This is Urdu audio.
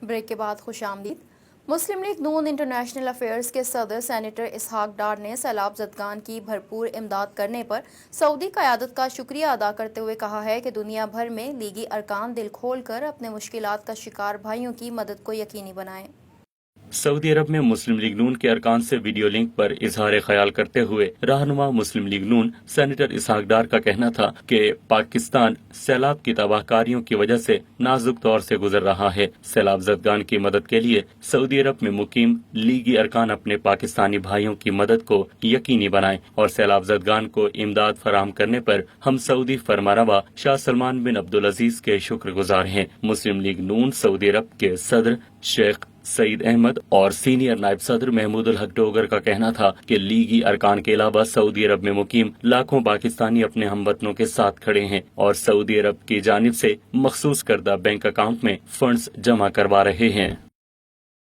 بریک کے بعد خوش آمدید۔ مسلم لیگ نون انٹرنیشنل افیئرز کے صدر سینیٹر اسحاق ڈار نے سیلاب زدگان کی بھرپور امداد کرنے پر سعودی قیادت کا شکریہ ادا کرتے ہوئے کہا ہے کہ دنیا بھر میں لیگی ارکان دل کھول کر اپنے مشکلات کا شکار بھائیوں کی مدد کو یقینی بنائیں۔ سعودی عرب میں مسلم لیگ نون کے ارکان سے ویڈیو لنک پر اظہار خیال کرتے ہوئے رہنما مسلم لیگ نون سینیٹر اسحاق ڈار کا کہنا تھا کہ پاکستان سیلاب کی تباہ کاریوں کی وجہ سے نازک دور سے گزر رہا ہے۔ سیلاب زدگان کی مدد کے لیے سعودی عرب میں مقیم لیگی ارکان اپنے پاکستانی بھائیوں کی مدد کو یقینی بنائیں اور سیلاب زدگان کو امداد فراہم کرنے پر ہم سعودی فرمانروا شاہ سلمان بن عبدالعزیز کے شکر گزار ہیں۔ مسلم لیگ نون سعودی عرب کے صدر شیخ سعید احمد اور سینئر نائب صدر محمود الحق ڈوگر کا کہنا تھا کہ لیگی ارکان کے علاوہ سعودی عرب میں مقیم لاکھوں پاکستانی اپنے ہم وطنوں کے ساتھ کھڑے ہیں اور سعودی عرب کی جانب سے مخصوص کردہ بینک اکاؤنٹ میں فنڈز جمع کروا رہے ہیں۔